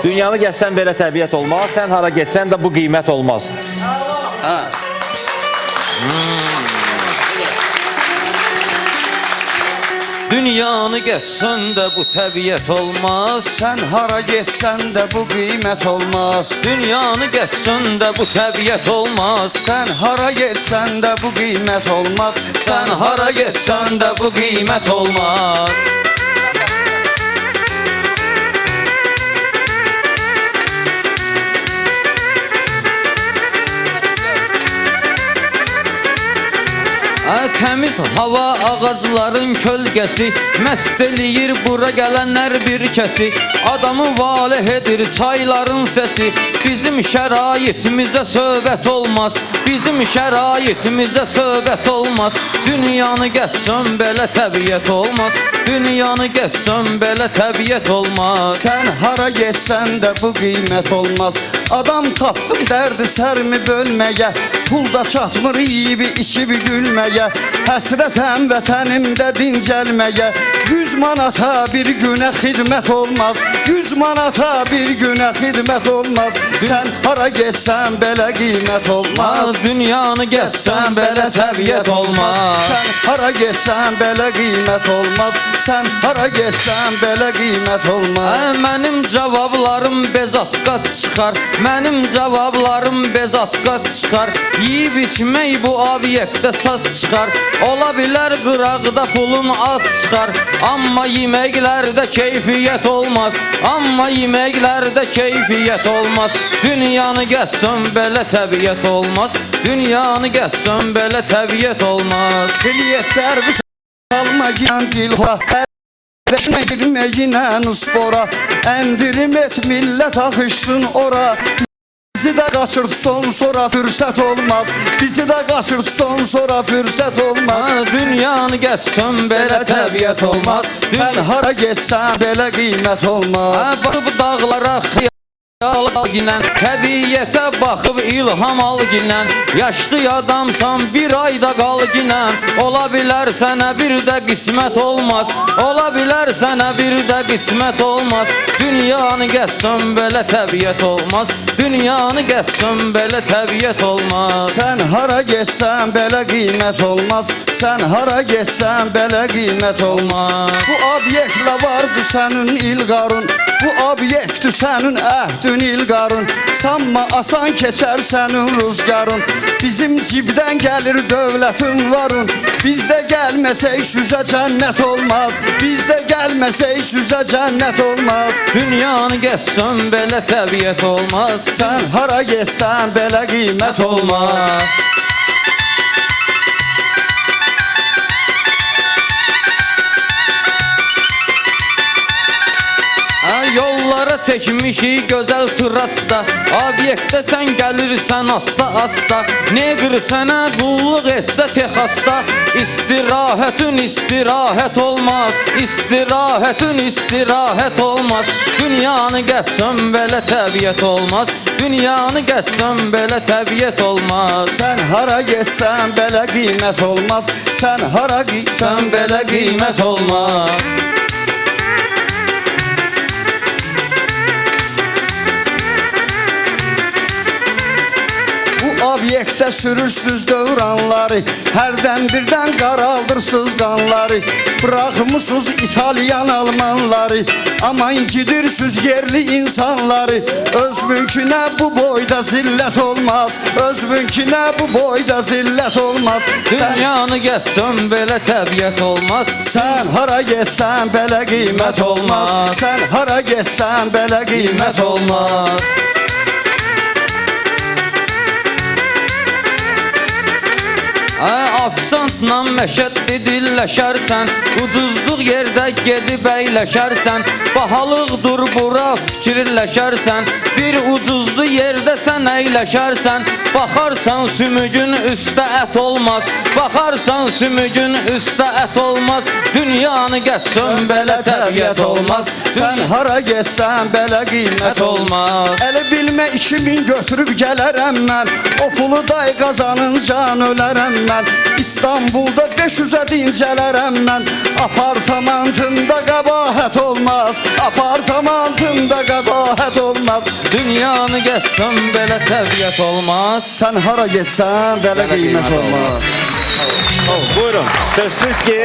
Dünyanı gəzsən belə təbiət olmaz, sən hara getsən də bu qiymət olmaz. Dünyanı gəzsən də bu təbiət olmaz. Sən hara getsən də bu qiymət olmaz. Dünyanı gəzsən də bu təbiət olmaz. Sən hara getsən də bu qiymət olmaz. Sən hara getsən də bu qiymət olmaz. Təmiz hava, ağacların kölgəsi məst eləyir bura gələnlər bir kəsi. Adamı valeh edir çayların səsi. Bizim şəraitimizə söhbət olmaz. Bizim şəraitimizə söhbət olmaz. Dünyanı gəzsən belə təbiət olmaz. Dünyanı gəzsən belə təbiət olmaz. Sən hara getsən də bu qiymət olmaz. Adam tapdım dərdi sərmi bölməyə. Pulda çatmır yiyib içib gülməyə. Həsrətəm vətənimdə dincəlməyə. 100 manata bir günə xidmət olmaz. 100 manata bir günə xidmət olmaz. Sən hara getsən belə qiymət olmaz. Dünyanı gəzsən belə təbiət olmaz. Sən hara getsən belə qiymət olmaz. Sən hara getsən belə qiymət olmaz. Mənim cavablarım bezatqat çıxar. Mənim cavablarım bezatqat çıxar. Yiyib içmək bu obyektdə saz çıxar. Ola bilər qıraqda pulun az çıxar. Amma yeməklərdə keyfiyyət olmaz. Amma yeməklərdə keyfiyyət olmaz. Dünyanı gəzsən belə təbiət olmaz. Dünyanı gəzsən belə təbiət olmaz. Dilyetlər bu salma giyan dilha. Ərləşmə girməyinən uspora. Endirim et millət axışsın ora. Bizi də qaçırtson sonra fürsət olmaz. Bizi də qaçırtson sonra fürsət olmaz. Dünyanı gəzsən belə təbiət olmaz. Sən hara getsən belə qiymət olmaz. Baxıb dağlara xiyal al ginən, təbiyyətə baxıb ilham al ginən. Yaşlı adamsan bir ayda qal ginən. Ola bilər sənə bir də qismət olmaz. Ola bilər sənə bir də qismət olmaz. Dünyanı gəzsən belə təbiət olmaz. Dünyanı gəzsən belə təbiət olmaz. Sən hara getsən belə qiymət olmaz. Sən hara getsən belə qiymət olmaz. Bu obyektlə vardı sənin ilqarın. Bu obyektdir sənin əhdün ilqarın. Sanma asan keçər sənin rüzgarın. Bizim cibdən gəlir dövlətin varın. Bizdə gəlməsək süzə cənnət olmaz. Bizdə gəlməsək süzə cənnət olmaz. Dünyanı gəzsən belə təbiət olmaz. Sən hara getsən belə qiymət olmaz. Yollara çəkmişik gözəl trasta. Obyektdə sən gəlirsən asta-asta. Neqr sənə qulluq etsə Texasda. İstirahətün istirahət olmaz. İstirahətün istirahət olmaz. Dünyanı gəzsən belə təbiət olmaz. Dünyanı gəzsən belə təbiət olmaz. Sən hara getsən belə qiymət olmaz. Sən hara getsən belə qiymət olmaz. Obyektdə sürürsüz dövranları. Hərdən birdən qaraldırsız qanları. Bıraxmışsınız İtalyan almanları. Amma incidirsüz yerli insanları. Öz mülkünə bu boyda zillət olmaz. Öz mülkünə bu boyda zillət olmaz. Dünyanı gəzsən belə təbiət olmaz. Sən hara getsən belə qiymət olmaz. Sən hara getsən belə qiymət olmaz. Afisantla məşəddi dilləşərsən. Ucuzluq yerdə gedib əyləşərsən. Bahalıqdır bura fikirləşərsən. Bir ucuzlu yerdə sən əyləşərsən. Baxarsan sümügün üstə ət olmaz. Baxarsan sümügün üstə ət olmaz. Dünyanı gəzsən belə təbiət olmaz. Sən hara getsən belə qiymət olmaz. Əli bilmə Cibimə 2000 götürüb gələrəm mən. O pulu day qazanıncan ölərəm mən. İstanbulda 500-ə dincələrəm mən. Apartamentında qəbahət olmaz. Apartamentında qəbahət olmaz. Dünyanı gəzsən belə təbiət olmaz. Sən hara getsən belə qiymət olmaz. Buyurun. Sözsüz ki